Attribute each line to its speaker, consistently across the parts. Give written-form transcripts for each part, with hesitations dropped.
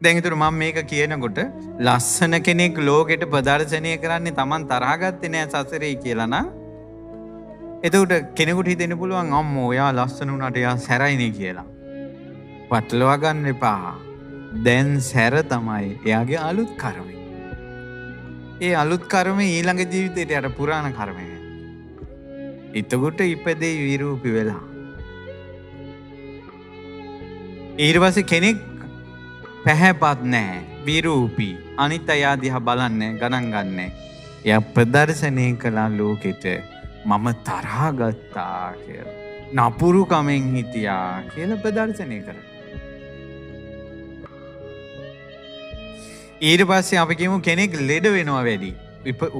Speaker 1: දැන් ඒතර මම මේක කියනකොට ලස්සන කෙනෙක් ලෝකෙට ප්‍රදර්ශනය කරන්නේ Taman තරහ ගත්තේ නෑ සසරේ කියලා නම් එතකොට කෙනෙකුට හිතෙන්න පුළුවන් අම්මෝ එයා ලස්සන උනාට එයා සැරයිනේ කියලා. පටලවා ගන්න එපා. දැන් සැර තමයි එයාගේ අලුත් කර්මය. ඒ අලුත් කර්මය ඊළඟ ජීවිතේට යට පුරාණ කර්මය. එතකොට ඉපදෙයි විරූපී වෙලා. ඊට පස්සේ කෙනෙක් පැහැපත් නැහැ විරූපී. අනිත් අය දිහා බලන්නේ ගණන් ගන්නෑ. එයා ප්‍රදර්ශනය කළා ලෝකෙට මම තරහ ගත්තා කියලා. නපුරු කමෙන් හිටියා කියලා ප්‍රදර්ශනය කරා. ඊට පස්සේ අපි කියමු කෙනෙක් ලෙඩ වෙනවා වැඩි.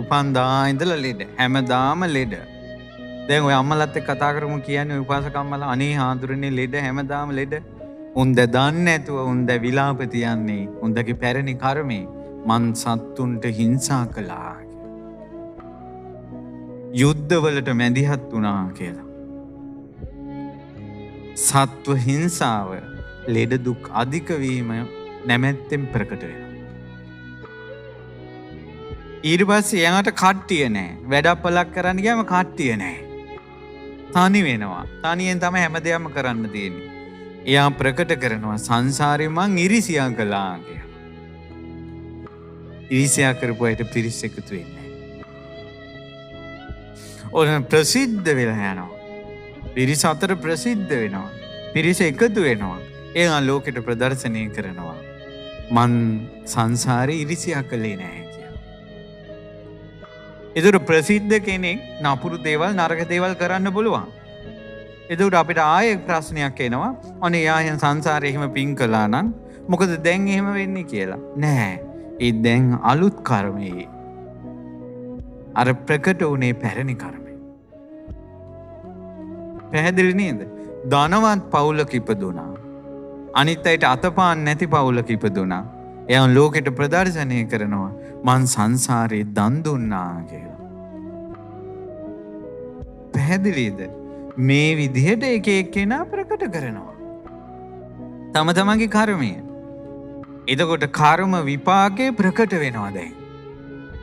Speaker 1: උපන්දා ඉඳලා ලෙඩ. හැමදාම ලෙඩ. දැන් ඔය අම්මලාත් එක්ක කතා කරමු කියන්නේ ඔය උපාසක අම්මලා අනේ හාඳුරන්නේ ලෙඩ හැමදාම ලෙඩ. උන්ද දන්නේ නැතුව උන්ද විලාප තියන්නේ උන්දගේ පැරණි කර්මේ මං සත්තුන්ට හිංසා කළා. යුද්ධවලට මැදිහත් වුණා කියලා. සත්ව හිංසාව ලෙඩ දුක් අධික වීම නැමැත්තෙන් ප්‍රකට වෙනවා. ඊට පස්සේ එයාට කට්ටිය නැහැ. වැඩපලක් කරන්න ගියාම කට්ටිය නැහැ. තනි වෙනවා. තනියෙන් තමයි හැමදේම කරන්න තියෙන්නේ. එයා ප්‍රකට කරනවා සංසාරේ මං ඉරිසියා කළා කියලා. ඉරිසියා කරපු අයට පිරිස එකතු වෙන්නේ. ඔන්න ප්‍රසිද්ධ වෙලා යනවා. පිරිස අතර ප්‍රසිද්ධ වෙනවා. පිරිස එකතු වෙනවා. එයා ලෝකෙට ප්‍රදර්ශනය කරනවා. මං සංසාරේ ඉරිසියා කළේ නැහැ කියලා. ඒතර ප්‍රසිද්ධ කෙනෙක් නපුරු දේවල් නරක දේවල් කරන්න පුළුවන්. එතකොට අපිට ආයෙ ප්‍රශ්නයක් එනවා. අනේ යා සංසාරේ එහෙම පින් කළා නම් මොකද දැන් එහෙම වෙන්නේ කියලා. නෑ. ඒ දැන් අලුත් කර්මයේ. අර ප්‍රකට වුණේ පැරණි කර්මය. පැහැදිලි නේද? ධනවත් පවුලක ඉපදුණා. අනිත් අයට අතපාන් නැති පවුලක ඉපදුණා. එයා ලෝකෙට ප්‍රදර්ශනය කරනවා මං සංසාරේ දන් දුන්නා කියලා. පැහැදිලිද? මේ විදිහට එක එක්කෙනා ප්‍රකට කරනවා තම තමන්ගේ කර්මය. එතකොට කර්ම විපාකේ ප්‍රකට වෙනවා දැන්.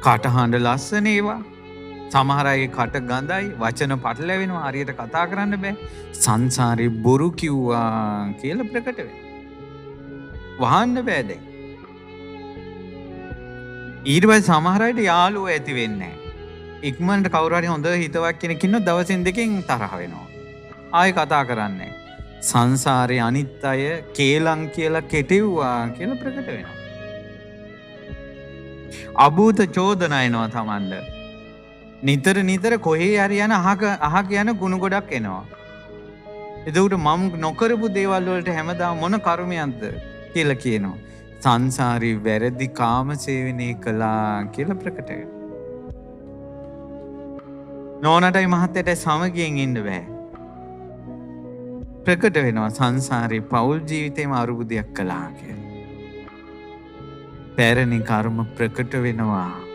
Speaker 1: කටහඬ ලස්සන ඒවා. සමහර අය කට ගඳයි, වචන පටලැවෙනවා, හරියට කතා කරන්න බෑ. සංසාරේ බොරු කිව්වා කියලා ප්‍රකට වෙනවා. වහන්න බෑ දැන්. ඊට පස්සේ සමහර අයට යාළුවෝ ඇති වෙන්නේ නැහැ. ඉක්මනට කවුරු හරි හොඳ හිතවක් කෙනෙක් ඉන්නොත් දවසින් දෙකෙන් තරහ වෙනවා. ආයෙ කතා කරන්නේ. සංසාරේ අනිත් අය කේලම් කියලා කෙටෙව්වා කියලා ප්‍රකට වෙනවා. අභූත චෝදනා එනවා Tamand. නිතර කොහේ හරි යන අහක යන ගුණ ගොඩක් එනවා. එතකොට මම නොකරපු දේවල් වලට හැමදාම මොන කර්මයක්ද කියලා කියනවා. සංසාරේ වැරදි කාම සේවනය කළා කියලා ප්‍රකට වෙනවා. නෝනටයි මහත්තයටයි සමගියෙන් ඉන්න බෑ. ප්‍රකට වෙනවා සංසාරේ පෞල් ජීවිතේම අරුබුදයක් කළා කියලා. පැරණි කර්ම ප්‍රකට වෙනවා.